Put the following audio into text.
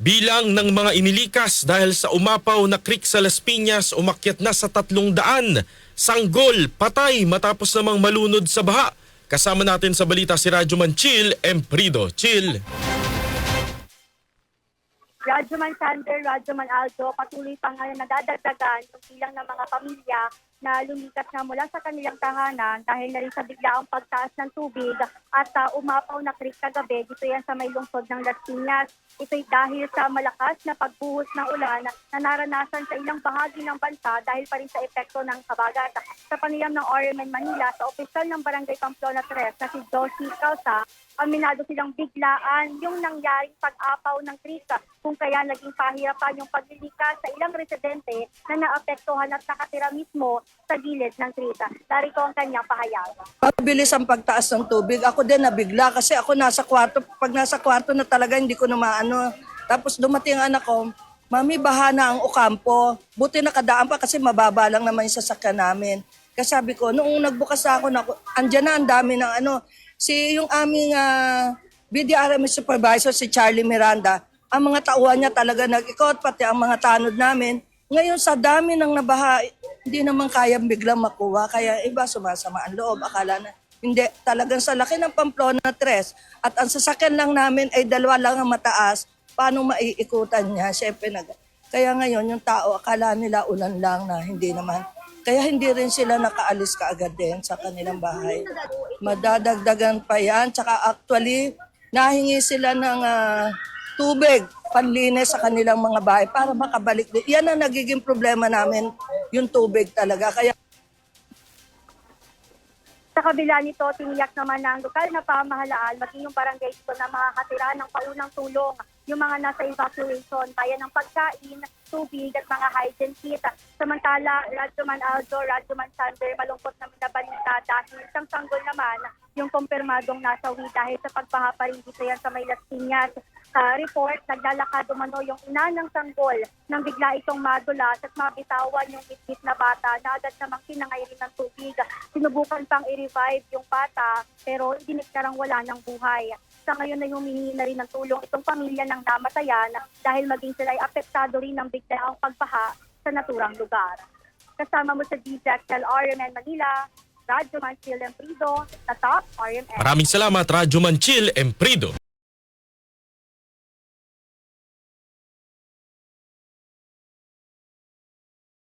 Bilang ng mga inilikas dahil sa umapaw na creek sa Las Piñas umakyat na sa 300. Sanggol, patay matapos namang malunod sa baha. Kasama natin sa balita si Radyoman Chill Emprido. Chill. Radyoman Sander, Radyoman Aldo, patuloy pa ngayon nadadagdagan yung bilang ng mga pamilya na lumikas na mula sa kanilang tahanan dahil na rin sa biglaang pagtaas ng tubig at umapaw na creek kagabi dito yan sa may lungsod ng Las Piñas. Ito'y dahil sa malakas na pagbuhos ng ulan na naranasan sa ilang bahagi ng bansa dahil pa rin sa epekto ng kabagat. Sa panayam ng RMN Manila, sa opisyal ng Barangay Pamplona 3 na si Josie Causa, aminado silang biglaan yung nangyaring pag-apaw ng creek kung kaya naging pahirapan yung paglilikas sa ilang residente na naapektuhan at nakatira mismo sa gilid ng creek. Narito ang kanyang pahayag. Mabilis ang pagtaas ng tubig. Ako din nabigla kasi ako nasa kwarto. Pag nasa kwarto na talaga hindi ko na maano. Tapos dumating ang anak ko, Mami, baha na ang Ocampo. Buti nakadaan pa kasi mababa lang naman yung sasakyan namin. Kasi sabi ko, noong nagbukas ako, andyan na ang dami ng yung aming BDRMS supervisor, si Charlie Miranda, ang mga tauhan niya talaga nag-ikot, pati ang mga tanod namin. Ngayon sa dami ng nabaha, hindi naman kayang biglang makuha. Kaya iba sumasama ang loob. Akala na, hindi, talagang sa laki ng Pamplona 3. At ang sasakyan lang namin ay 2 lang ang mataas. Paano maiikutan niya? Siyempre, kaya ngayon yung tao, akala nila ulan lang na hindi naman. Kaya hindi rin sila nakaalis kaagad din sa kanilang bahay. Madadagdagan pa yan. Tsaka actually, nahingi sila ng tubig, panlinis sa kanilang mga bahay para makabalik din. Yan ang nagiging problema namin, yung tubig talaga. Kaya Sa kabila nito, tiniyak naman ng lokal na pamahalaan, maging yung barangay dito na makakatira ng paunang tulong yung mga nasa evacuation, kaya ng pagkain, tubig at mga hygiene kit. Samantala, Radyoman Aldo, Radyoman Sander, malungkot naman na balita dahil isang sanggol naman yung kumpirmadong nasawi dahil sa pagbaha pa rin dito yan sa may Las Piñas. Sa report, naglalakad umano yung ina ng sanggol nang bigla itong madulas at mabitawan yung bitbit na bata na agad namang kinangay rin ng tubig. Sinubukan pang i-revive yung bata pero diniklarang wala ng buhay. Sa ngayon ay humingi na rin ng tulong itong pamilya ng namatayan dahil maging sila ay apektado rin ng biglaang pagbaha sa naturang lugar. Kasama mo sa DZXL RMN Manila, Radyoman Chill Emprido, sa Top RMN. Maraming salamat Radyoman Chill Emprido.